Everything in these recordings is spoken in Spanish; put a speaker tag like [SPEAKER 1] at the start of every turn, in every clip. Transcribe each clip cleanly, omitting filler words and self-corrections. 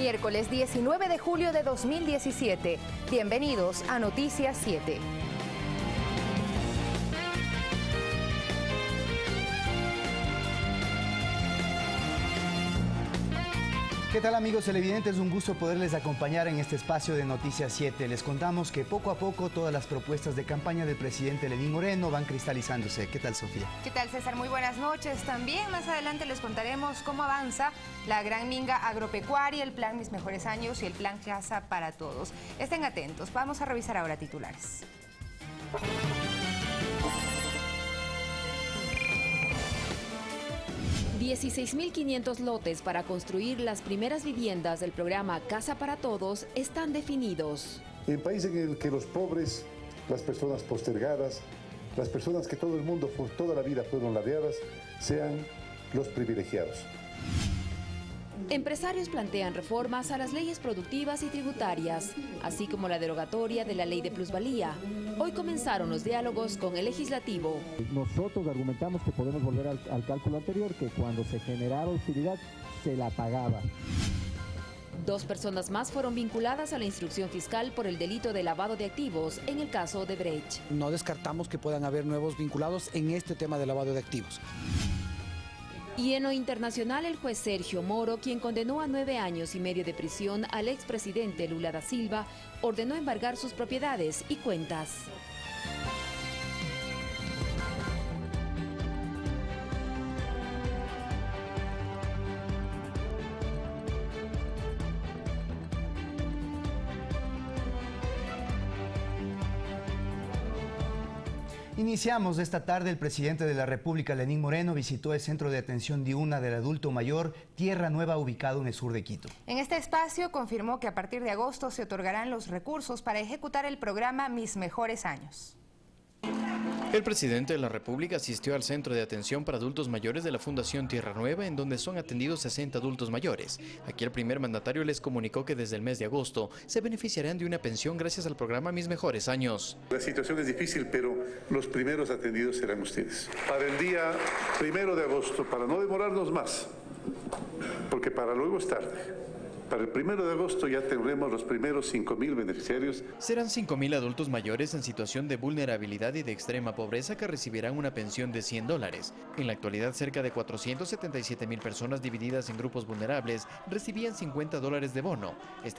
[SPEAKER 1] miércoles 19 de julio de 2017. Bienvenidos a Noticias 7.
[SPEAKER 2] ¿Qué tal, amigos televidentes? Un gusto poderles acompañar en este espacio de Noticias 7. Les contamos que poco a poco todas las propuestas de campaña del presidente Lenín Moreno van cristalizándose. ¿Qué tal, Sofía?
[SPEAKER 1] ¿Qué tal, César? Muy buenas noches. También más adelante les contaremos cómo avanza la gran minga agropecuaria, el plan Mis Mejores Años y el plan Casa para Todos. Estén atentos. Vamos a revisar ahora titulares.
[SPEAKER 3] 16.500 lotes para construir las primeras viviendas del programa Casa para Todos están definidos.
[SPEAKER 4] En país en el que los pobres, las personas postergadas, las personas que todo el mundo por toda la vida fueron ladeadas, sean los privilegiados.
[SPEAKER 3] Empresarios plantean reformas a las leyes productivas y tributarias, así como la derogatoria de la ley de plusvalía. Hoy comenzaron los diálogos con el legislativo.
[SPEAKER 5] Nosotros argumentamos que podemos volver al cálculo anterior, que cuando se generaba utilidad se la pagaba.
[SPEAKER 3] 2 personas más fueron vinculadas a la instrucción fiscal por el delito de lavado de activos en el caso de Brecht.
[SPEAKER 6] No descartamos que puedan haber nuevos vinculados en este tema de lavado de activos.
[SPEAKER 3] Y en lo internacional, el juez Sergio Moro, quien condenó a 9 años y medio de prisión al expresidente Lula da Silva, ordenó embargar sus propiedades y cuentas.
[SPEAKER 2] Iniciamos esta tarde. El presidente de la República, Lenín Moreno, visitó el centro de atención diurna del adulto mayor Tierra Nueva, ubicado en el sur de Quito.
[SPEAKER 1] En este espacio confirmó que a partir de agosto se otorgarán los recursos para ejecutar el programa Mis Mejores Años.
[SPEAKER 7] El presidente de la República asistió al centro de atención para adultos mayores de la Fundación Tierra Nueva, en donde son atendidos 60 adultos mayores. Aquí el primer mandatario les comunicó que desde el mes de agosto se beneficiarán de una pensión gracias al programa Mis Mejores Años.
[SPEAKER 4] La situación es difícil, pero los primeros atendidos serán ustedes. Para el día 1 de agosto, para no demorarnos más, porque para luego es tarde. Para el 1 de agosto ya tendremos los primeros 5.000 beneficiarios.
[SPEAKER 7] Serán 5.000 adultos mayores en situación de vulnerabilidad y de extrema pobreza que recibirán una pensión de $100. En la actualidad, cerca de 477.000 personas divididas en grupos vulnerables recibían $50 de bono.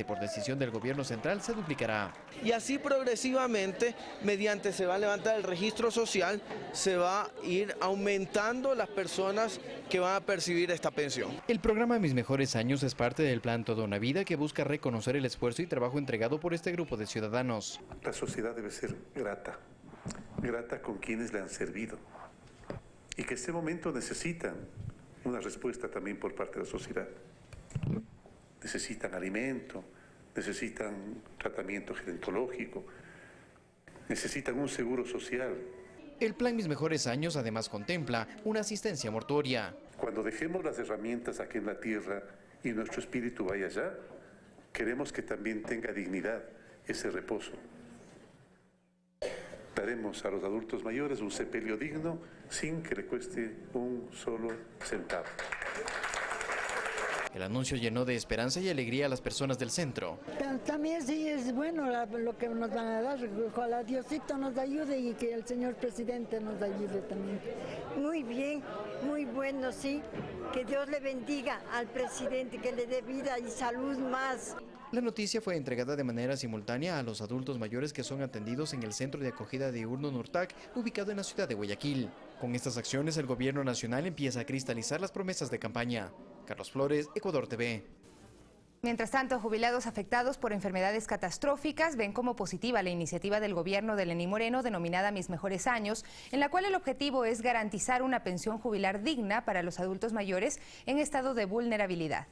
[SPEAKER 7] Por decisión del gobierno central se duplicará.
[SPEAKER 8] Y así progresivamente, mediante se va a levantar el registro social, se va a ir aumentando las personas que van a percibir esta pensión.
[SPEAKER 7] El programa Mis Mejores Años es parte del plan Toda una Vida, que busca reconocer el esfuerzo y trabajo entregado por este grupo de ciudadanos.
[SPEAKER 4] La sociedad debe ser grata con quienes le han servido, y que este momento necesitan una respuesta también por parte de la sociedad. Necesitan alimento, necesitan tratamiento gerontológico, necesitan un seguro social.
[SPEAKER 7] El plan Mis Mejores Años además contempla una asistencia mortuoria.
[SPEAKER 4] Cuando dejemos las herramientas aquí en la tierra y nuestro espíritu vaya allá, queremos que también tenga dignidad ese reposo. Daremos a los adultos mayores un sepelio digno sin que le cueste un solo centavo.
[SPEAKER 7] El anuncio llenó de esperanza y alegría a las personas del centro.
[SPEAKER 9] También sí es bueno lo que nos van a dar. Ojalá Diosito nos ayude y que el señor presidente nos ayude también.
[SPEAKER 10] Muy bien, muy bueno, sí. Que Dios le bendiga al presidente, que le dé vida y salud más.
[SPEAKER 7] La noticia fue entregada de manera simultánea a los adultos mayores que son atendidos en el Centro de Acogida diurno Nurtac, ubicado en la ciudad de Guayaquil. Con estas acciones, el gobierno nacional empieza a cristalizar las promesas de campaña. Carlos Flores, Ecuador TV.
[SPEAKER 1] Mientras tanto, jubilados afectados por enfermedades catastróficas ven como positiva la iniciativa del gobierno de Lenín Moreno denominada Mis Mejores Años, en la cual el objetivo es garantizar una pensión jubilar digna para los adultos mayores en estado de vulnerabilidad.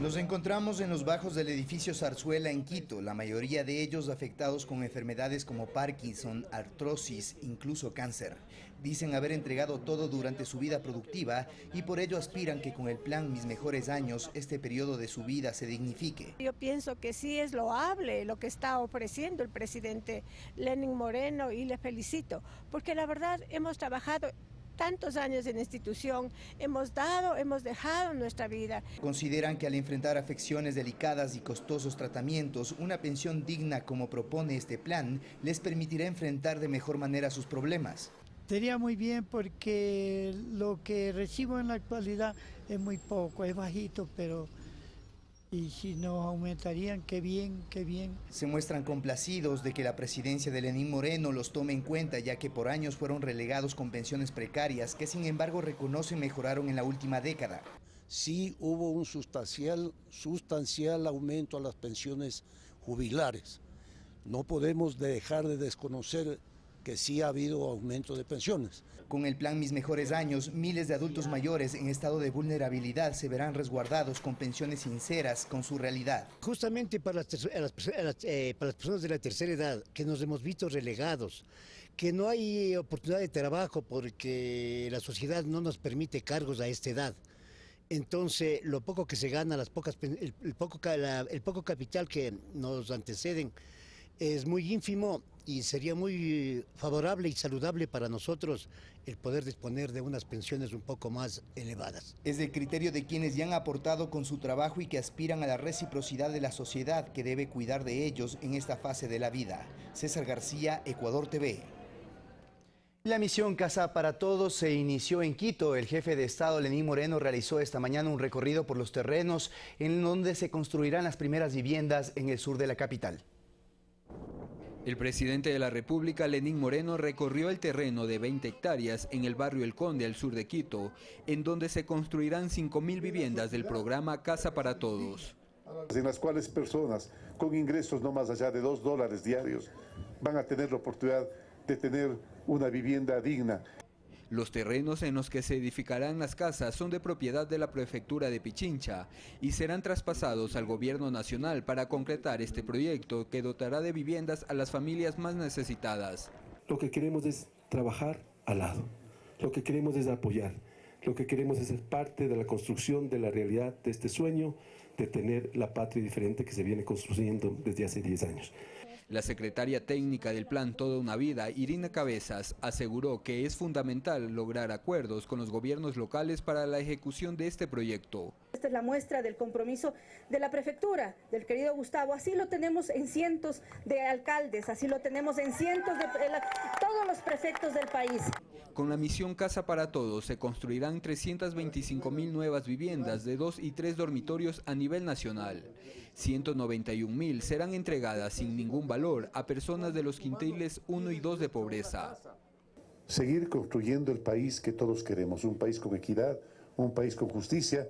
[SPEAKER 2] Nos encontramos en los bajos del edificio Zarzuela en Quito, la mayoría de ellos afectados con enfermedades como Parkinson, artrosis, incluso cáncer. Dicen haber entregado todo durante su vida productiva y por ello aspiran que con el plan Mis Mejores Años este periodo de su vida se dignifique.
[SPEAKER 11] Yo pienso que sí es loable lo que está ofreciendo el presidente Lenín Moreno y le felicito, porque la verdad hemos trabajado tantos años en la institución, hemos dejado nuestra vida.
[SPEAKER 2] Consideran que al enfrentar afecciones delicadas y costosos tratamientos, una pensión digna como propone este plan les permitirá enfrentar de mejor manera sus problemas.
[SPEAKER 12] Sería muy bien porque lo que recibo en la actualidad es muy poco, es bajito, pero... Y si nos aumentarían, qué bien, qué bien.
[SPEAKER 2] Se muestran complacidos de que la presidencia de Lenín Moreno los tome en cuenta, ya que por años fueron relegados con pensiones precarias, que sin embargo reconocen mejoraron en la última década.
[SPEAKER 13] Sí hubo un sustancial aumento a las pensiones jubilares. No podemos dejar de desconocer que sí ha habido aumento de pensiones.
[SPEAKER 2] Con el plan Mis Mejores Años, miles de adultos mayores en estado de vulnerabilidad se verán resguardados con pensiones sinceras con su realidad.
[SPEAKER 14] Justamente para las personas de la tercera edad, que nos hemos visto relegados, que no hay oportunidad de trabajo porque la sociedad no nos permite cargos a esta edad. Entonces, lo poco que se gana, el poco capital que nos anteceden es muy ínfimo y sería muy favorable y saludable para nosotros el poder disponer de unas pensiones un poco más elevadas.
[SPEAKER 2] Es el criterio de quienes ya han aportado con su trabajo y que aspiran a la reciprocidad de la sociedad que debe cuidar de ellos en esta fase de la vida. César García, Ecuador TV. La misión Casa para Todos se inició en Quito. El jefe de Estado, Lenín Moreno, realizó esta mañana un recorrido por los terrenos en donde se construirán las primeras viviendas en el sur de la capital.
[SPEAKER 15] El presidente de la República, Lenín Moreno, recorrió el terreno de 20 hectáreas en el barrio El Conde, al sur de Quito, en donde se construirán 5.000 viviendas del programa Casa para Todos.
[SPEAKER 4] En las cuales personas con ingresos no más allá de $2 diarios van a tener la oportunidad de tener una vivienda digna.
[SPEAKER 15] Los terrenos en los que se edificarán las casas son de propiedad de la prefectura de Pichincha y serán traspasados al gobierno nacional para concretar este proyecto que dotará de viviendas a las familias más necesitadas.
[SPEAKER 16] Lo que queremos es trabajar al lado, lo que queremos es apoyar, lo que queremos es ser parte de la construcción de la realidad de este sueño de tener la patria diferente que se viene construyendo desde hace 10 años.
[SPEAKER 15] La secretaria técnica del Plan Toda una Vida, Irina Cabezas, aseguró que es fundamental lograr acuerdos con los gobiernos locales para la ejecución de este proyecto.
[SPEAKER 17] Esta es la muestra del compromiso de la prefectura, del querido Gustavo. Así lo tenemos en cientos de alcaldes, así lo tenemos en cientos de todos los prefectos del país.
[SPEAKER 15] Con la misión Casa para Todos se construirán 325.000 nuevas viviendas de 2 y 3 dormitorios a nivel nacional. 191.000 serán entregadas sin ningún valor a personas de los quintiles 1 y 2 de pobreza.
[SPEAKER 4] Seguir construyendo el país que todos queremos, un país con equidad, un país con justicia,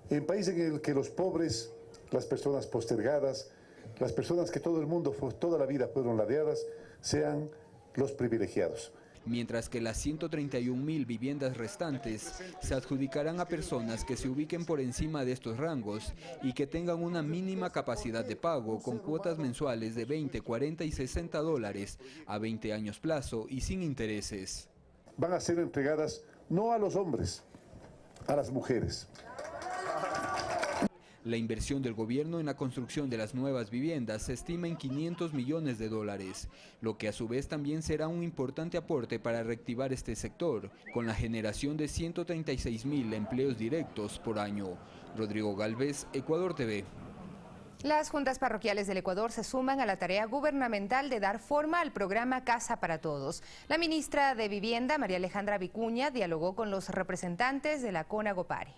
[SPEAKER 4] un país en el que los pobres, las personas postergadas, las personas que todo el mundo, toda la vida fueron ladeadas, sean los privilegiados.
[SPEAKER 15] Mientras que las 131.000 viviendas restantes se adjudicarán a personas que se ubiquen por encima de estos rangos y que tengan una mínima capacidad de pago con cuotas mensuales de $20, $40 y $60 a 20 años plazo y sin intereses.
[SPEAKER 4] Van a ser entregadas no a los hombres, a las mujeres.
[SPEAKER 15] La inversión del gobierno en la construcción de las nuevas viviendas se estima en $500 millones, lo que a su vez también será un importante aporte para reactivar este sector, con la generación de 136.000 empleos directos por año. Rodrigo Galvez, Ecuador TV.
[SPEAKER 1] Las juntas parroquiales del Ecuador se suman a la tarea gubernamental de dar forma al programa Casa para Todos. La ministra de Vivienda, María Alejandra Vicuña, dialogó con los representantes de la CONAGOPARE.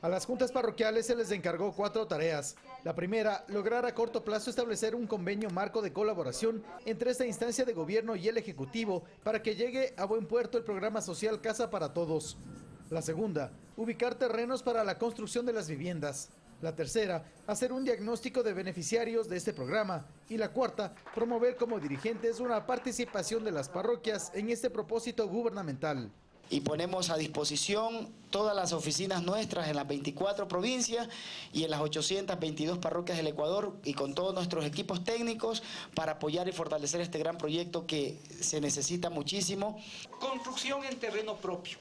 [SPEAKER 18] A las juntas parroquiales se les encargó 4 tareas. La primera, lograr a corto plazo establecer un convenio marco de colaboración entre esta instancia de gobierno y el Ejecutivo para que llegue a buen puerto el programa social Casa para Todos. La segunda, ubicar terrenos para la construcción de las viviendas. La tercera, hacer un diagnóstico de beneficiarios de este programa. Y la cuarta, promover como dirigentes una participación de las parroquias en este propósito gubernamental.
[SPEAKER 19] Y ponemos a disposición todas las oficinas nuestras en las 24 provincias y en las 822 parroquias del Ecuador y con todos nuestros equipos técnicos para apoyar y fortalecer este gran proyecto que se necesita muchísimo.
[SPEAKER 20] Construcción en terreno propio.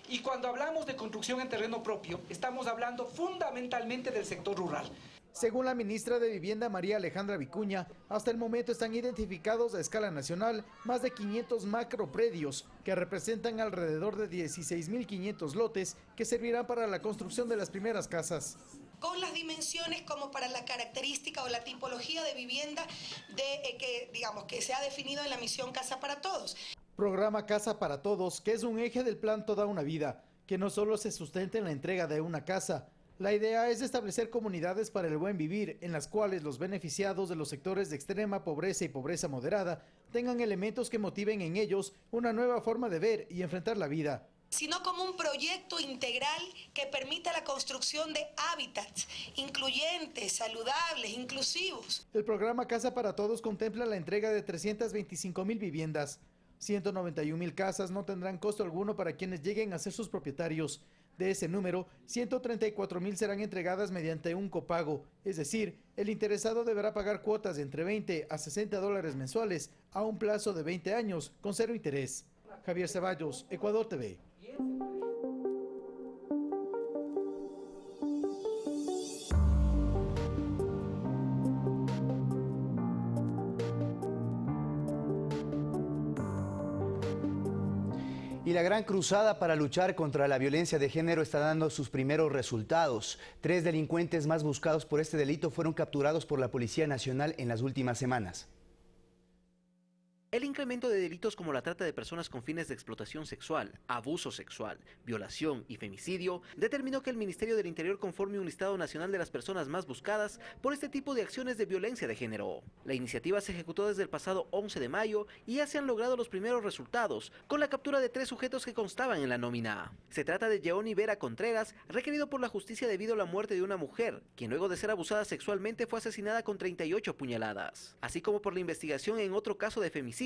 [SPEAKER 20] Y cuando hablamos de construcción en terreno propio, estamos hablando fundamentalmente del sector rural.
[SPEAKER 18] Según la ministra de Vivienda María Alejandra Vicuña, hasta el momento están identificados a escala nacional más de 500 macropredios que representan alrededor de 16.500 lotes que servirán para la construcción de las primeras casas.
[SPEAKER 21] Con las dimensiones como para la característica o la tipología de vivienda que se ha definido en la misión Casa para Todos.
[SPEAKER 18] Programa Casa para Todos, que es un eje del plan Toda una Vida, que no solo se sustenta en la entrega de una casa. La idea es establecer comunidades para el buen vivir, en las cuales los beneficiados de los sectores de extrema pobreza y pobreza moderada tengan elementos que motiven en ellos una nueva forma de ver y enfrentar la vida,
[SPEAKER 21] sino como un proyecto integral que permita la construcción de hábitats incluyentes, saludables, inclusivos.
[SPEAKER 18] El programa Casa para Todos contempla la entrega de 325.000 viviendas. 191.000 casas no tendrán costo alguno para quienes lleguen a ser sus propietarios. De ese número, 134.000 serán entregadas mediante un copago, es decir, el interesado deberá pagar cuotas de entre $20 a $60 mensuales a un plazo de 20 años con cero interés. Javier Ceballos, Ecuador TV.
[SPEAKER 2] Y la gran cruzada para luchar contra la violencia de género está dando sus primeros resultados. 3 delincuentes más buscados por este delito fueron capturados por la Policía Nacional en las últimas semanas.
[SPEAKER 22] El incremento de delitos como la trata de personas con fines de explotación sexual, abuso sexual, violación y femicidio determinó que el Ministerio del Interior conforme un listado nacional de las personas más buscadas por este tipo de acciones de violencia de género. La iniciativa se ejecutó desde el pasado 11 de mayo y ya se han logrado los primeros resultados con la captura de 3 sujetos que constaban en la nómina. Se trata de Yeoni Vera Contreras, requerido por la justicia debido a la muerte de una mujer, quien luego de ser abusada sexualmente fue asesinada con 38 puñaladas, así como por la investigación en otro caso de femicidio,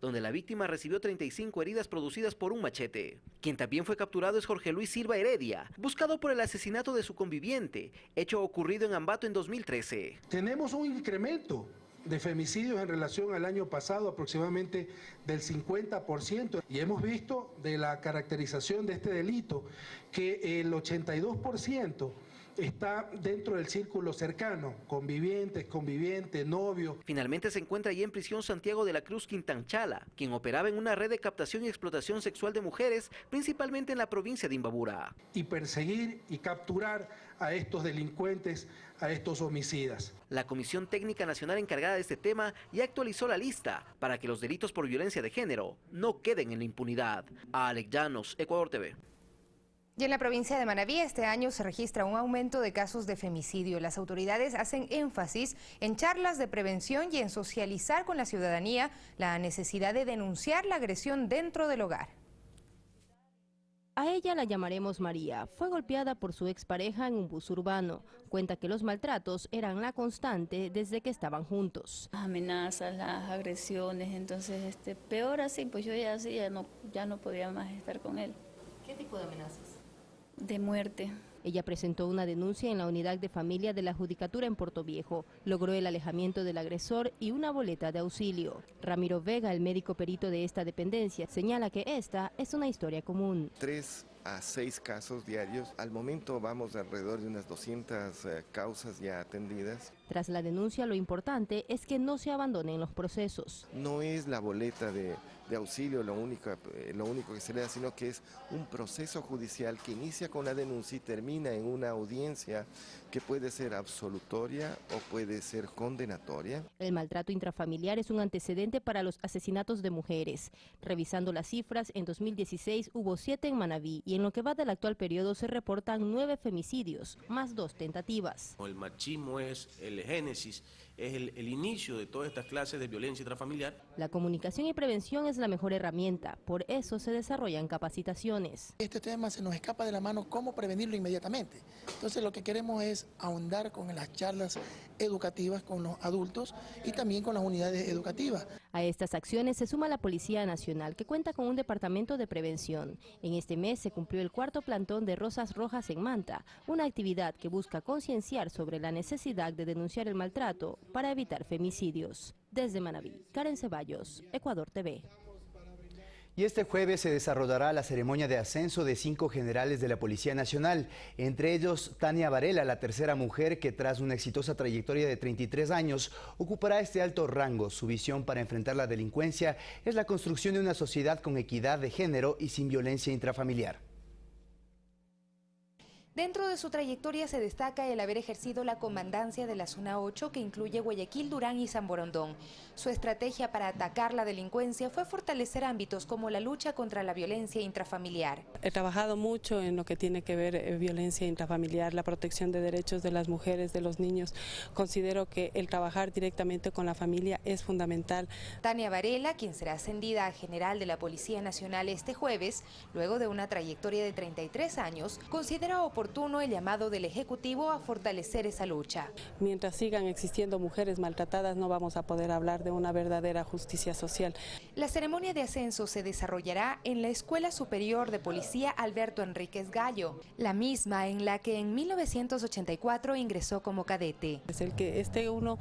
[SPEAKER 22] donde la víctima recibió 35 heridas producidas por un machete. Quien también fue capturado es Jorge Luis Silva Heredia, buscado por el asesinato de su conviviente, hecho ocurrido en Ambato en 2013.
[SPEAKER 23] Tenemos un incremento de femicidios en relación al año pasado, aproximadamente del 50%, y hemos visto de la caracterización de este delito que el 82% está dentro del círculo cercano, convivientes, novio.
[SPEAKER 22] Finalmente se encuentra allí en prisión Santiago de la Cruz Quintanchala, quien operaba en una red de captación y explotación sexual de mujeres, principalmente en la provincia de Imbabura.
[SPEAKER 23] Y perseguir y capturar a estos delincuentes, a estos homicidas.
[SPEAKER 22] La Comisión Técnica Nacional encargada de este tema ya actualizó la lista para que los delitos por violencia de género no queden en la impunidad. Alex Llanos, Ecuador TV.
[SPEAKER 1] Y en la provincia de Manabí este año se registra un aumento de casos de femicidio. Las autoridades hacen énfasis en charlas de prevención y en socializar con la ciudadanía la necesidad de denunciar la agresión dentro del hogar.
[SPEAKER 24] A ella la llamaremos María. Fue golpeada por su expareja en un bus urbano. Cuenta que los maltratos eran la constante desde que estaban juntos.
[SPEAKER 25] Las amenazas, las agresiones, entonces peor así, pues yo ya no podía más estar con él.
[SPEAKER 24] ¿Qué tipo de amenazas?
[SPEAKER 25] De muerte.
[SPEAKER 24] Ella presentó una denuncia en la unidad de familia de la Judicatura en Portoviejo. Logró el alejamiento del agresor y una boleta de auxilio. Ramiro Vega, el médico perito de esta dependencia, señala que esta es una historia común.
[SPEAKER 26] 3 a 6 casos diarios. Al momento vamos alrededor de unas 200 causas ya atendidas.
[SPEAKER 24] Tras la denuncia, lo importante es que no se abandonen los procesos.
[SPEAKER 26] No es la boleta de auxilio lo único que se le da, sino que es un proceso judicial que inicia con la denuncia y termina en una audiencia que puede ser absolutoria o puede ser condenatoria.
[SPEAKER 24] El maltrato intrafamiliar es un antecedente para los asesinatos de mujeres. Revisando las cifras, en 2016 hubo 7 en Manabí y en lo que va del actual periodo se reportan 9 femicidios, más 2 tentativas.
[SPEAKER 27] El machismo es el génesis, es el inicio de todas estas clases de violencia intrafamiliar.
[SPEAKER 24] La comunicación y prevención es la mejor herramienta, por eso se desarrollan capacitaciones.
[SPEAKER 28] Este tema se nos escapa de la mano, ¿cómo prevenirlo inmediatamente? Entonces lo que queremos es ahondar con las charlas educativas con los adultos y también con las unidades educativas.
[SPEAKER 24] A estas acciones se suma la Policía Nacional, que cuenta con un departamento de prevención. En este mes se cumplió el 4º plantón de Rosas Rojas en Manta, una actividad que busca concienciar sobre la necesidad de denunciar el maltrato para evitar femicidios. Desde Manabí, Karen Ceballos, Ecuador TV.
[SPEAKER 2] Y este jueves se desarrollará la ceremonia de ascenso de 5 generales de la Policía Nacional, entre ellos Tania Varela, la tercera mujer que tras una exitosa trayectoria de 33 años ocupará este alto rango. Su visión para enfrentar la delincuencia es la construcción de una sociedad con equidad de género y sin violencia intrafamiliar.
[SPEAKER 1] Dentro de su trayectoria se destaca el haber ejercido la comandancia de la Zona 8, que incluye Guayaquil, Durán y San Borondón. Su estrategia para atacar la delincuencia fue fortalecer ámbitos como la lucha contra la violencia intrafamiliar.
[SPEAKER 3] He trabajado mucho en lo que tiene que ver violencia intrafamiliar, la protección de derechos de las mujeres, de los niños. Considero que el trabajar directamente con la familia es fundamental.
[SPEAKER 1] Tania Varela, quien será ascendida a general de la Policía Nacional este jueves, luego de una trayectoria de 33 años, considera oportuno el llamado del Ejecutivo a fortalecer esa lucha.
[SPEAKER 3] Mientras sigan existiendo mujeres maltratadas, no vamos a poder hablar de una verdadera justicia social.
[SPEAKER 1] La ceremonia de ascenso se desarrollará en la Escuela Superior de Policía Alberto Enríquez Gallo, la misma en la que en 1984 ingresó como cadete.
[SPEAKER 3] Es el que esté uno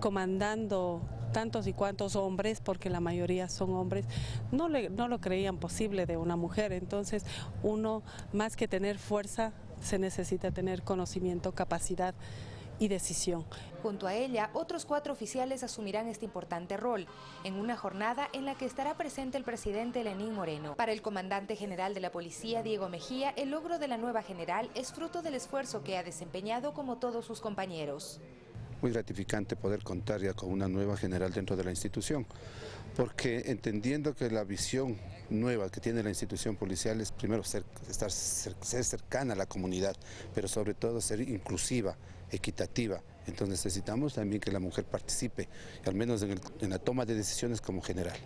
[SPEAKER 3] comandando tantos y cuantos hombres, porque la mayoría son hombres, no lo creían posible de una mujer. Entonces uno, más que tener fuerza, se necesita tener conocimiento, capacidad y decisión.
[SPEAKER 1] Junto a ella, otros 4 oficiales asumirán este importante rol, en una jornada en la que estará presente el presidente Lenín Moreno. Para el comandante general de la policía, Diego Mejía, el logro de la nueva general es fruto del esfuerzo que ha desempeñado como todos sus compañeros.
[SPEAKER 5] Muy gratificante poder contar ya con una nueva general dentro de la institución, porque entendiendo que la visión nueva que tiene la institución policial es primero ser cercana a la comunidad, pero sobre todo ser inclusiva, equitativa. Entonces necesitamos también que la mujer participe, al menos en la toma de decisiones como general.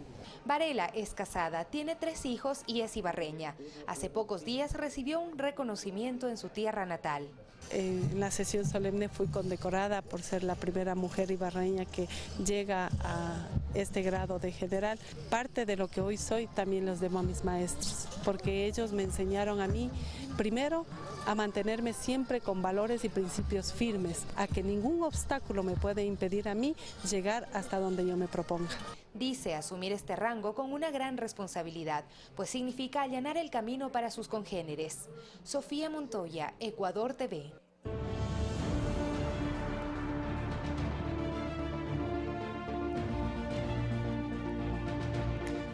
[SPEAKER 1] Varela es casada, tiene 3 hijos y es ibarreña. Hace pocos días recibió un reconocimiento en su tierra natal.
[SPEAKER 3] En la sesión solemne fui condecorada por ser la primera mujer ibarreña que llega a este grado de general. Parte de lo que hoy soy también los debo a mis maestros, porque ellos me enseñaron a mí, primero, a mantenerme siempre con valores y principios firmes, a que ningún obstáculo me puede impedir a mí llegar hasta donde yo me proponga.
[SPEAKER 1] Dice asumir este rango con una gran responsabilidad, pues significa allanar el camino para sus congéneres. Sofía Montoya, Ecuador TV.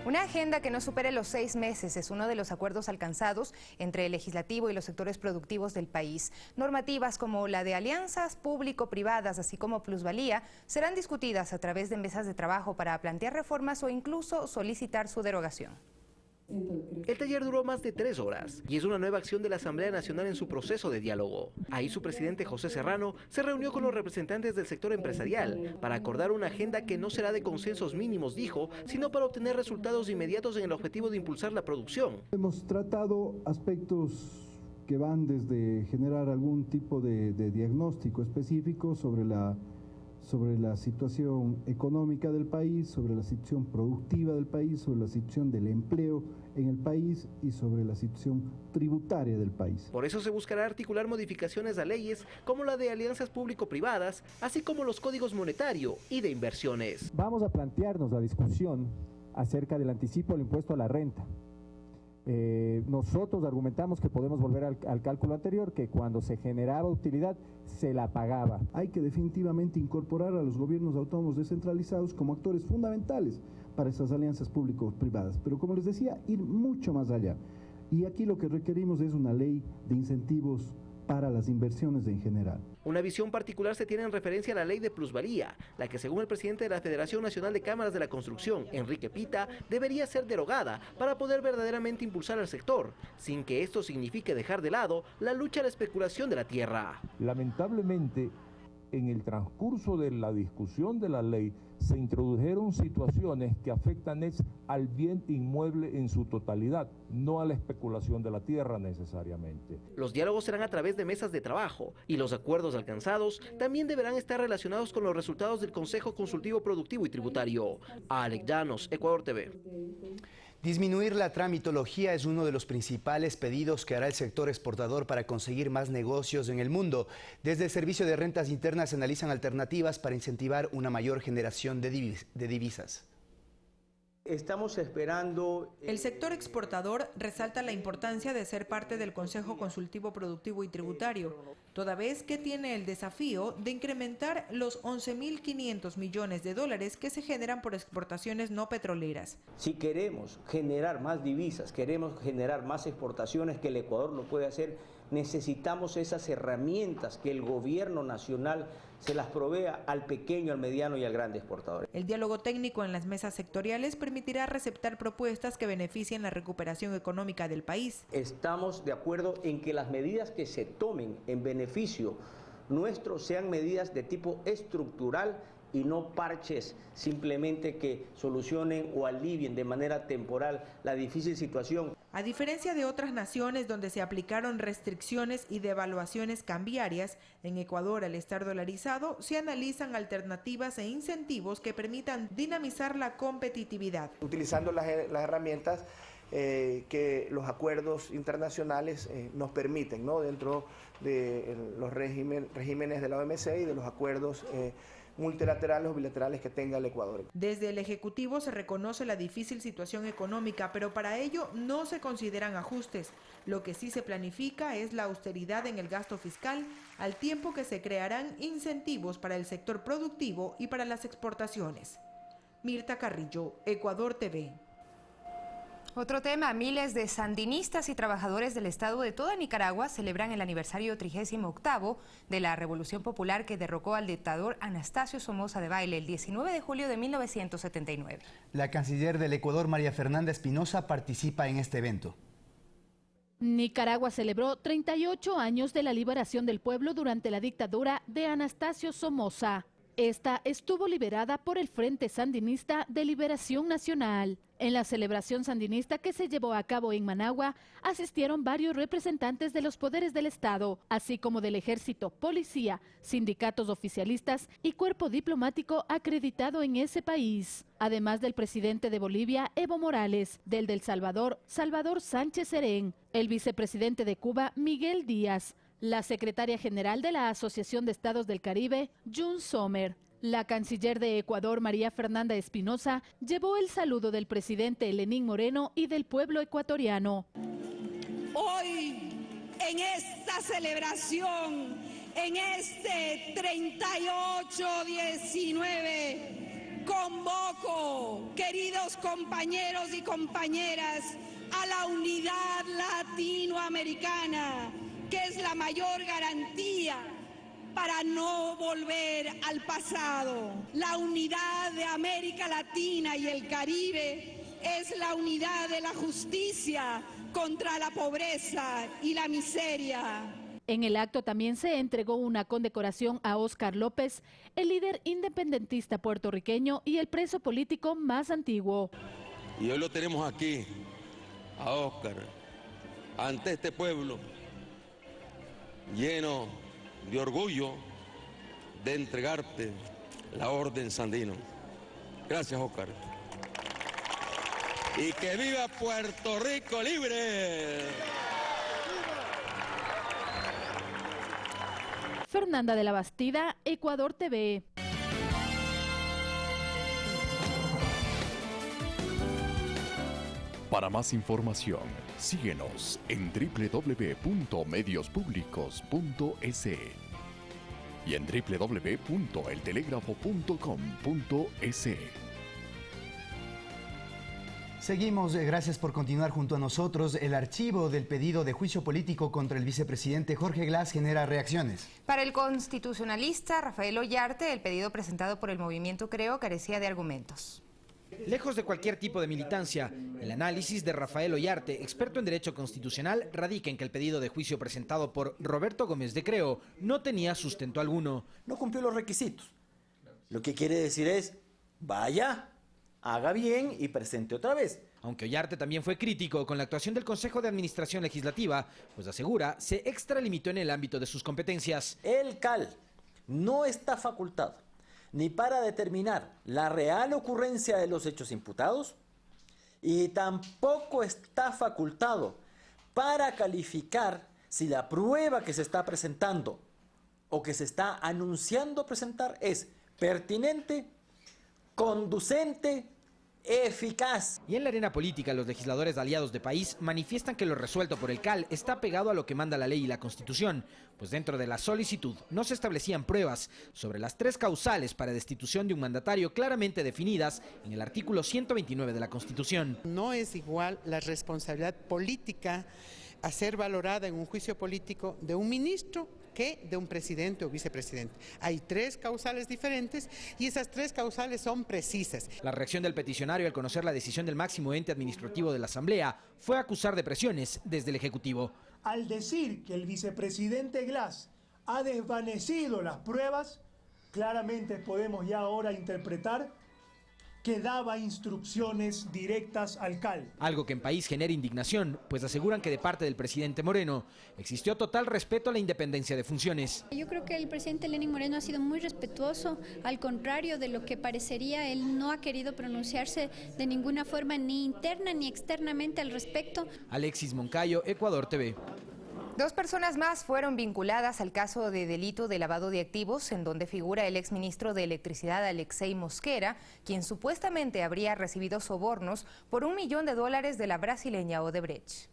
[SPEAKER 1] Una agenda que no supere los 6 meses es uno de los acuerdos alcanzados entre el legislativo y los sectores productivos del país. Normativas como la de alianzas público-privadas, así como plusvalía, serán discutidas a través de mesas de trabajo para plantear reformas o incluso solicitar su derogación.
[SPEAKER 22] El taller duró más de 3 horas y es una nueva acción de la Asamblea Nacional en su proceso de diálogo. Ahí su presidente José Serrano se reunió con los representantes del sector empresarial para acordar una agenda que no será de consensos mínimos, dijo, sino para obtener resultados inmediatos en el objetivo de impulsar la producción.
[SPEAKER 6] Hemos tratado aspectos que van desde generar algún tipo de diagnóstico específico sobre la situación económica del país, sobre la situación productiva del país, sobre la situación del empleo en el país y sobre la situación tributaria del país.
[SPEAKER 22] Por eso se buscará articular modificaciones a leyes como la de alianzas público-privadas, así como los códigos monetario y de inversiones.
[SPEAKER 7] Vamos a plantearnos la discusión acerca del anticipo del impuesto a la renta. Nosotros argumentamos que podemos volver al cálculo anterior, que cuando se generaba utilidad se la pagaba.
[SPEAKER 6] Hay que definitivamente incorporar a los gobiernos autónomos descentralizados como actores fundamentales para esas alianzas público-privadas, pero como les decía, ir mucho más allá. Y aquí lo que requerimos es una ley de incentivos para las inversiones en general.
[SPEAKER 22] Una visión particular se tiene en referencia a la ley de plusvalía, la que según el presidente de la Federación Nacional de Cámaras de la Construcción, Enrique Pita, debería ser derogada para poder verdaderamente impulsar al sector, sin que esto signifique dejar de lado la lucha a la especulación de la tierra.
[SPEAKER 8] Lamentablemente, en el transcurso de la discusión de la ley, se introdujeron situaciones que afectan al bien inmueble en su totalidad, no a la especulación de la tierra necesariamente.
[SPEAKER 22] Los diálogos serán a través de mesas de trabajo y los acuerdos alcanzados también deberán estar relacionados con los resultados del Consejo Consultivo Productivo y Tributario. Alex Llanos, Ecuador TV.
[SPEAKER 2] Disminuir la tramitología es uno de los principales pedidos que hará el sector exportador para conseguir más negocios en el mundo. Desde el Servicio de Rentas Internas se analizan alternativas para incentivar una mayor generación de divisas.
[SPEAKER 9] Estamos esperando...
[SPEAKER 10] El sector exportador resalta la importancia de ser parte del Consejo Consultivo Productivo y Tributario, toda vez que tiene el desafío de incrementar los 11.500 millones de dólares que se generan por exportaciones no petroleras.
[SPEAKER 9] Si queremos generar más divisas, queremos generar más exportaciones que el Ecuador lo puede hacer, necesitamos esas herramientas que el gobierno nacional se las provea al pequeño, al mediano y al grande exportador.
[SPEAKER 10] El diálogo técnico en las mesas sectoriales permitirá receptar propuestas que beneficien la recuperación económica del país.
[SPEAKER 9] Estamos de acuerdo en que las medidas que se tomen en beneficio nuestro sean medidas de tipo estructural y no parches simplemente que solucionen o alivien de manera temporal la difícil situación.
[SPEAKER 10] A diferencia de otras naciones donde se aplicaron restricciones y devaluaciones cambiarias, en Ecuador, al estar dolarizado, se analizan alternativas e incentivos que permitan dinamizar la competitividad.
[SPEAKER 11] Utilizando las herramientas que los acuerdos internacionales nos permiten, ¿no? Dentro de los regímenes de la OMC y de los acuerdos multilaterales o bilaterales que tenga el Ecuador.
[SPEAKER 10] Desde el Ejecutivo se reconoce la difícil situación económica, pero para ello no se consideran ajustes. Lo que sí se planifica es la austeridad en el gasto fiscal, al tiempo que se crearán incentivos para el sector productivo y para las exportaciones. Mirta Carrillo, Ecuador TV.
[SPEAKER 1] Otro tema, miles de sandinistas y trabajadores del Estado de toda Nicaragua celebran el aniversario 38º de la Revolución Popular que derrocó al dictador Anastasio Somoza Debayle el 19 de julio de 1979.
[SPEAKER 2] La canciller del Ecuador, María Fernanda Espinosa, participa en este evento.
[SPEAKER 12] Nicaragua celebró 38 años de la liberación del pueblo durante la dictadura de Anastasio Somoza. Esta estuvo liberada por el Frente Sandinista de Liberación Nacional. En la celebración sandinista que se llevó a cabo en Managua, asistieron varios representantes de los poderes del Estado, así como del Ejército, Policía, sindicatos oficialistas y cuerpo diplomático acreditado en ese país. Además del presidente de Bolivia, Evo Morales, del Salvador, Salvador Sánchez Serén, el vicepresidente de Cuba, Miguel Díaz, la secretaria general de la Asociación de Estados del Caribe, June Sommer. La canciller de Ecuador, María Fernanda Espinosa, llevó el saludo del presidente Lenín Moreno y del pueblo ecuatoriano.
[SPEAKER 13] Hoy, en esta celebración, en este 38-19, convoco, queridos compañeros y compañeras, a la unidad latinoamericana, que es la mayor garantía para no volver al pasado. La unidad de América Latina y el Caribe es la unidad de la justicia contra la pobreza y la miseria.
[SPEAKER 12] En el acto también se entregó una condecoración a Óscar López, el líder independentista puertorriqueño y el preso político más antiguo.
[SPEAKER 14] Y hoy lo tenemos aquí, a Óscar, ante este pueblo, lleno de orgullo de entregarte la Orden Sandino. Gracias, Óscar. Y que viva Puerto Rico libre.
[SPEAKER 12] Fernanda de la Bastida, Ecuador TV.
[SPEAKER 16] Para más información, síguenos en www.mediospublicos.es y en www.eltelegrafo.com.es.
[SPEAKER 2] Seguimos, gracias por continuar junto a nosotros. El archivo del pedido de juicio político contra el vicepresidente Jorge Glass genera reacciones.
[SPEAKER 1] Para el constitucionalista Rafael Ollarte, el pedido presentado por el movimiento Creo carecía de argumentos.
[SPEAKER 17] Lejos de cualquier tipo de militancia, el análisis de Rafael Ollarte, experto en Derecho Constitucional, radica en que el pedido de juicio presentado por Roberto Gómez de Creo no tenía sustento alguno.
[SPEAKER 29] No cumplió los requisitos. Lo que quiere decir es, vaya, haga bien y presente otra vez.
[SPEAKER 17] Aunque Ollarte también fue crítico con la actuación del Consejo de Administración Legislativa, pues asegura se extralimitó en el ámbito de sus competencias.
[SPEAKER 29] El CAL no está facultado ni para determinar la real ocurrencia de los hechos imputados y tampoco está facultado para calificar si la prueba que se está presentando o que se está anunciando presentar es pertinente, conducente eficaz.
[SPEAKER 17] Y en la arena política, los legisladores aliados de país manifiestan que lo resuelto por el CAL está pegado a lo que manda la ley y la Constitución, pues dentro de la solicitud no se establecían pruebas sobre las 3 causales para destitución de un mandatario claramente definidas en el artículo 129 de la Constitución.
[SPEAKER 4] No es igual la responsabilidad política a ser valorada en un juicio político de un ministro que de un presidente o vicepresidente. Hay 3 causales diferentes y esas 3 causales son precisas.
[SPEAKER 17] La reacción del peticionario al conocer la decisión del máximo ente administrativo de la Asamblea fue acusar de presiones desde el Ejecutivo.
[SPEAKER 15] Al decir que el vicepresidente Glass ha desvanecido las pruebas, claramente podemos ya ahora interpretar que daba instrucciones directas al CAL.
[SPEAKER 17] Algo que en país genera indignación, pues aseguran que de parte del presidente Moreno existió total respeto a la independencia de funciones.
[SPEAKER 18] Yo creo que el presidente Lenín Moreno ha sido muy respetuoso, al contrario de lo que parecería, él no ha querido pronunciarse de ninguna forma, ni interna ni externamente al respecto.
[SPEAKER 17] Alexis Moncayo, Ecuador TV.
[SPEAKER 1] 2 personas más fueron vinculadas al caso de delito de lavado de activos, en donde figura el exministro de Electricidad Alexei Mosquera, quien supuestamente habría recibido sobornos por $1 millón de la brasileña Odebrecht.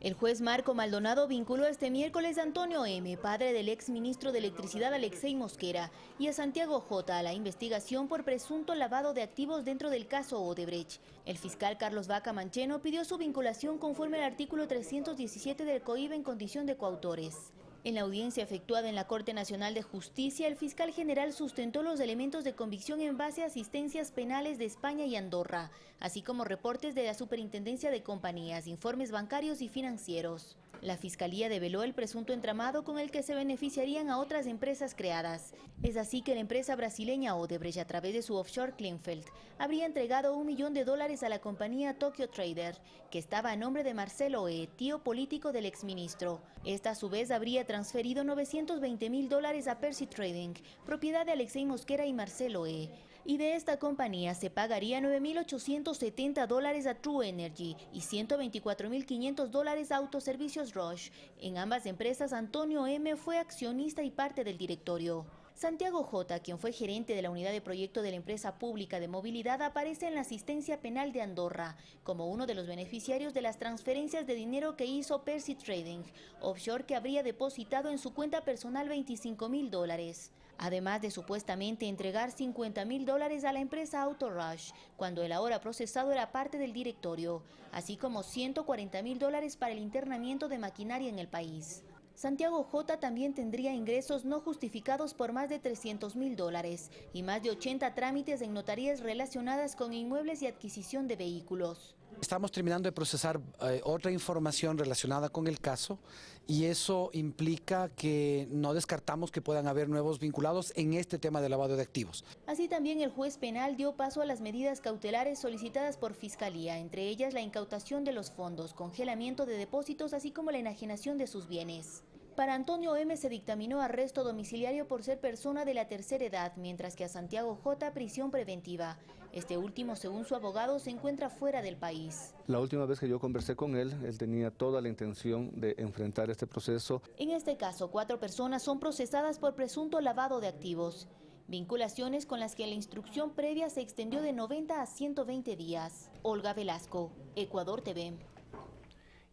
[SPEAKER 19] El juez Marco Maldonado vinculó este miércoles a Antonio M., padre del exministro de Electricidad Alexei Mosquera, y a Santiago J. a la investigación por presunto lavado de activos dentro del caso Odebrecht. El fiscal Carlos Vaca Mancheno pidió su vinculación conforme al artículo 317 del COIB en condición de coautores. En la audiencia efectuada en la Corte Nacional de Justicia, el fiscal general sustentó los elementos de convicción en base a asistencias penales de España y Andorra, así como reportes de la Superintendencia de Compañías, informes bancarios y financieros. La Fiscalía develó el presunto entramado con el que se beneficiarían a otras empresas creadas. Es así que la empresa brasileña Odebrecht, a través de su offshore Kleinfeld, habría entregado $1 millón a la compañía Tokyo Trader, que estaba a nombre de Marcelo E., tío político del exministro. Esta a su vez habría transferido $920.000 a Percy Trading, propiedad de Alexei Mosquera y Marcelo E., y de esta compañía se pagaría $9.870 a True Energy y $124.500 a Autoservicios Roche. En ambas empresas, Antonio M. fue accionista y parte del directorio. Santiago J., quien fue gerente de la unidad de proyecto de la empresa pública de movilidad, aparece en la asistencia penal de Andorra como uno de los beneficiarios de las transferencias de dinero que hizo Percy Trading, offshore que habría depositado en su cuenta personal $25.000. Además de supuestamente entregar $50.000 a la empresa AutoRush, cuando el ahora procesado era parte del directorio, así como $140.000 para el internamiento de maquinaria en el país. Santiago J. también tendría ingresos no justificados por más de $300.000 y más de 80 trámites en notarías relacionadas con inmuebles y adquisición de vehículos.
[SPEAKER 20] Estamos terminando de procesar otra información relacionada con el caso y eso implica que no descartamos que puedan haber nuevos vinculados en este tema de lavado de activos.
[SPEAKER 19] Así también el juez penal dio paso a las medidas cautelares solicitadas por Fiscalía, entre ellas la incautación de los fondos, congelamiento de depósitos, así como la enajenación de sus bienes. Para Antonio M. se dictaminó arresto domiciliario por ser persona de la tercera edad, mientras que a Santiago J. prisión preventiva. Este último, según su abogado, se encuentra fuera del país.
[SPEAKER 21] La última vez que yo conversé con él tenía toda la intención de enfrentar este proceso.
[SPEAKER 19] En este caso, 4 personas son procesadas por presunto lavado de activos. Vinculaciones con las que la instrucción previa se extendió de 90 a 120 días. Olga Velasco, Ecuador TV.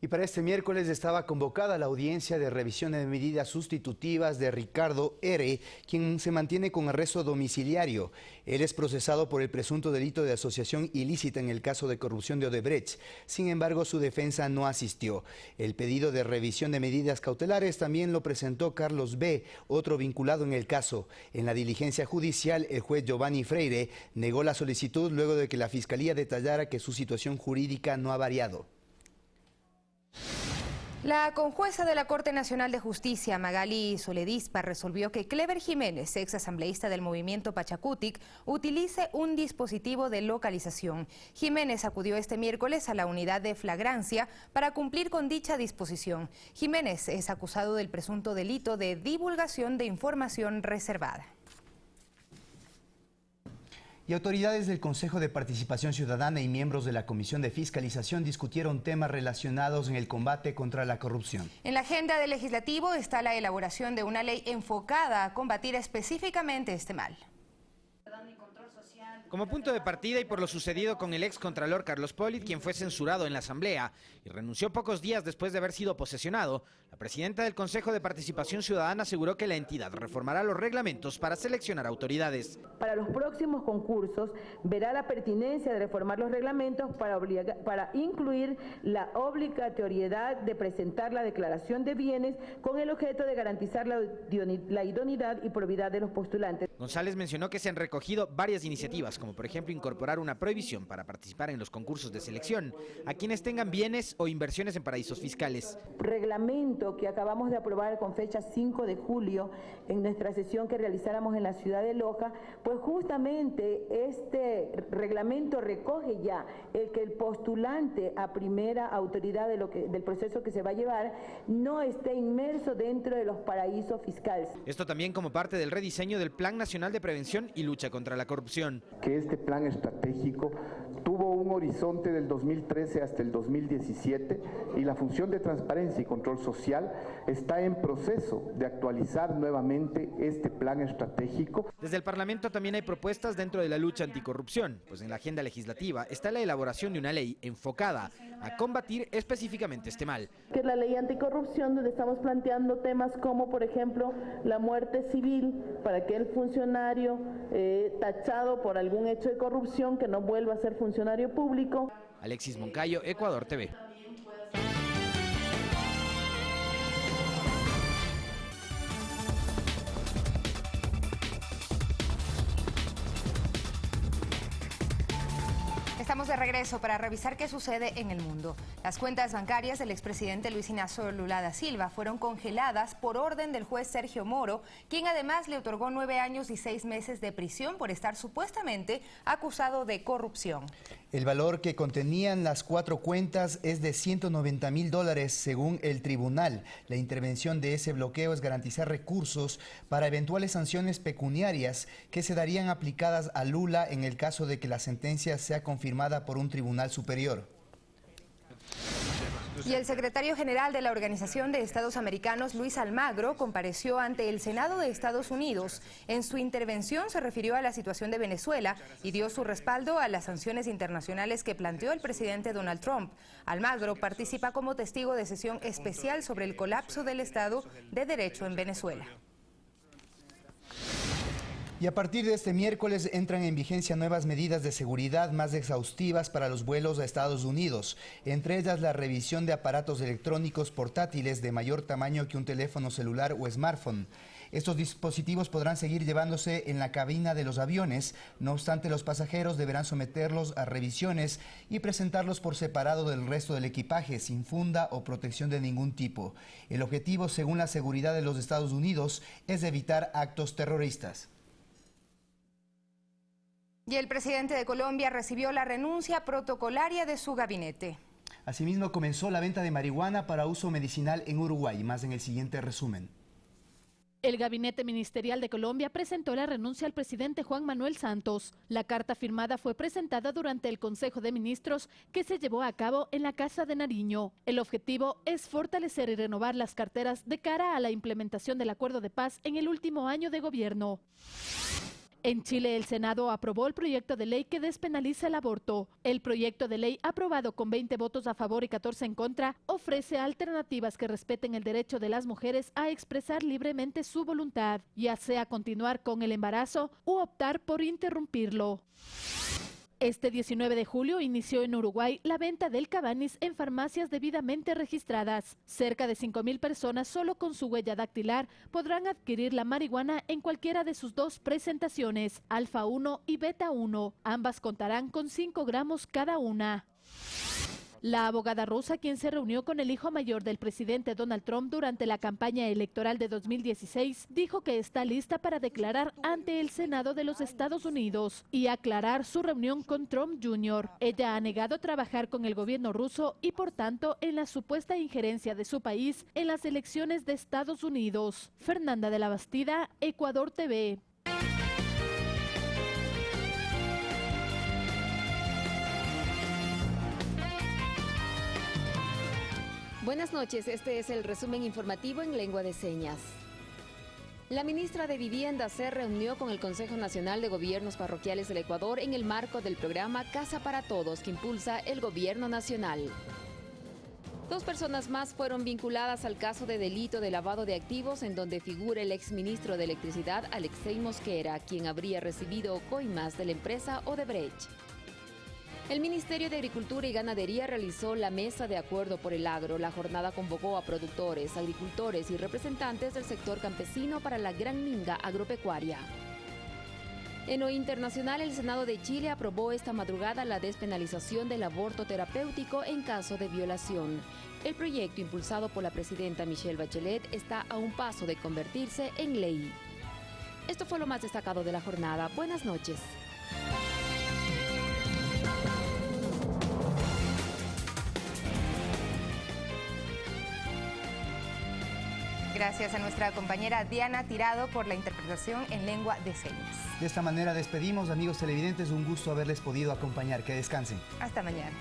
[SPEAKER 2] Y para este miércoles estaba convocada la audiencia de revisión de medidas sustitutivas de Ricardo R., quien se mantiene con arresto domiciliario. Él es procesado por el presunto delito de asociación ilícita en el caso de corrupción de Odebrecht. Sin embargo, su defensa no asistió. El pedido de revisión de medidas cautelares también lo presentó Carlos B., otro vinculado en el caso. En la diligencia judicial, el juez Giovanni Freire negó la solicitud luego de que la Fiscalía detallara que su situación jurídica no ha variado.
[SPEAKER 1] La conjueza de la Corte Nacional de Justicia, Magali Soledispa, resolvió que Clever Jiménez, ex asambleísta del movimiento Pachacutic, utilice un dispositivo de localización. Jiménez acudió este miércoles a la unidad de flagrancia para cumplir con dicha disposición. Jiménez es acusado del presunto delito de divulgación de información reservada.
[SPEAKER 2] Y autoridades del Consejo de Participación Ciudadana y miembros de la Comisión de Fiscalización discutieron temas relacionados en el combate contra la corrupción.
[SPEAKER 1] En la agenda del legislativo está la elaboración de una ley enfocada a combatir específicamente este mal.
[SPEAKER 17] Como punto de partida y por lo sucedido con el excontralor Carlos Pollitt, quien fue censurado en la Asamblea y renunció pocos días después de haber sido posesionado, la presidenta del Consejo de Participación Ciudadana aseguró que la entidad reformará los reglamentos para seleccionar autoridades.
[SPEAKER 3] Para los próximos concursos verá la pertinencia de reformar los reglamentos para incluir la obligatoriedad de presentar la declaración de bienes con el objeto de garantizar la idoneidad y probidad de los postulantes.
[SPEAKER 17] González mencionó que se han recogido varias iniciativas, como por ejemplo incorporar una prohibición para participar en los concursos de selección a quienes tengan bienes o inversiones en paraísos fiscales.
[SPEAKER 3] Reglamento que acabamos de aprobar con fecha 5 de julio en nuestra sesión que realizáramos en la ciudad de Loja, pues justamente este reglamento recoge ya el que el postulante a primera autoridad del proceso que se va a llevar no esté inmerso dentro de los paraísos fiscales.
[SPEAKER 17] Esto también como parte del rediseño del Plan Nacional de Prevención y Lucha contra la Corrupción.
[SPEAKER 5] Que este plan estratégico tuvo un horizonte del 2013 hasta el 2017 y la función de transparencia y control social está en proceso de actualizar nuevamente este plan estratégico.
[SPEAKER 17] Desde el Parlamento también hay propuestas dentro de la lucha anticorrupción, pues en la agenda legislativa está la elaboración de una ley enfocada a combatir específicamente este mal.
[SPEAKER 3] Que es la ley anticorrupción, donde estamos planteando temas como, por ejemplo, la muerte civil para aquel funcionario tachado por algún hecho de corrupción que no vuelva a ser funcionario público.
[SPEAKER 17] Alexis Moncayo, Ecuador TV.
[SPEAKER 1] Estamos de regreso para revisar qué sucede en el mundo. Las cuentas bancarias del expresidente Luis Ignacio Lula da Silva fueron congeladas por orden del juez Sergio Moro, quien además le otorgó 9 años y 6 meses de prisión por estar supuestamente acusado de corrupción.
[SPEAKER 2] El valor que contenían las 4 cuentas es de $190.000 según el tribunal. La intervención de ese bloqueo es garantizar recursos para eventuales sanciones pecuniarias que se darían aplicadas a Lula en el caso de que la sentencia sea confirmada por un tribunal superior.
[SPEAKER 1] Y el secretario general de la Organización de Estados Americanos, Luis Almagro, compareció ante el Senado de Estados Unidos. En su intervención se refirió a la situación de Venezuela y dio su respaldo a las sanciones internacionales que planteó el presidente Donald Trump. Almagro participa como testigo de sesión especial sobre el colapso del Estado de Derecho en Venezuela.
[SPEAKER 2] Y a partir de este miércoles entran en vigencia nuevas medidas de seguridad más exhaustivas para los vuelos a Estados Unidos, entre ellas la revisión de aparatos electrónicos portátiles de mayor tamaño que un teléfono celular o smartphone. Estos dispositivos podrán seguir llevándose en la cabina de los aviones, no obstante los pasajeros deberán someterlos a revisiones y presentarlos por separado del resto del equipaje, sin funda o protección de ningún tipo. El objetivo, según la seguridad de los Estados Unidos, es evitar actos terroristas.
[SPEAKER 1] Y el presidente de Colombia recibió la renuncia protocolaria de su gabinete.
[SPEAKER 2] Asimismo, comenzó la venta de marihuana para uso medicinal en Uruguay. Más en el siguiente resumen.
[SPEAKER 12] El Gabinete Ministerial de Colombia presentó la renuncia al presidente Juan Manuel Santos. La carta firmada fue presentada durante el Consejo de Ministros que se llevó a cabo en la Casa de Nariño. El objetivo es fortalecer y renovar las carteras de cara a la implementación del acuerdo de paz en el último año de gobierno. En Chile, el Senado aprobó el proyecto de ley que despenaliza el aborto. El proyecto de ley, aprobado con 20 votos a favor y 14 en contra, ofrece alternativas que respeten el derecho de las mujeres a expresar libremente su voluntad, ya sea continuar con el embarazo u optar por interrumpirlo. Este 19 de julio inició en Uruguay la venta del Cabanis en farmacias debidamente registradas. Cerca de 5.000 personas solo con su huella dactilar podrán adquirir la marihuana en cualquiera de sus 2 presentaciones, Alfa 1 y Beta 1. Ambas contarán con 5 gramos cada una. La abogada rusa, quien se reunió con el hijo mayor del presidente Donald Trump durante la campaña electoral de 2016, dijo que está lista para declarar ante el Senado de los Estados Unidos y aclarar su reunión con Trump Jr. Ella ha negado trabajar con el gobierno ruso y, por tanto, en la supuesta injerencia de su país en las elecciones de Estados Unidos. Fernanda de la Bastida, Ecuador TV.
[SPEAKER 7] Buenas noches, este es el resumen informativo en lengua de señas.
[SPEAKER 6] La ministra de Vivienda se reunió con el Consejo Nacional de Gobiernos Parroquiales del Ecuador en el marco del programa Casa para Todos que impulsa el Gobierno Nacional. 2 personas más fueron vinculadas al caso de delito de lavado de activos en donde figura el exministro de Electricidad Alexei Mosquera, quien habría recibido coimas de la empresa Odebrecht. El Ministerio de Agricultura y Ganadería realizó la Mesa de Acuerdo por el Agro. La jornada convocó a productores, agricultores y representantes del sector campesino para la gran minga agropecuaria. En lo internacional, el Senado de Chile aprobó esta madrugada la despenalización del aborto terapéutico en caso de violación. El proyecto, impulsado por la presidenta Michelle Bachelet, está a un paso de convertirse en ley. Esto fue lo más destacado de la jornada. Buenas noches.
[SPEAKER 1] Gracias a nuestra compañera Diana Tirado por la interpretación en lengua de señas.
[SPEAKER 2] De esta manera despedimos, amigos televidentes, un gusto haberles podido acompañar. Que descansen.
[SPEAKER 1] Hasta mañana.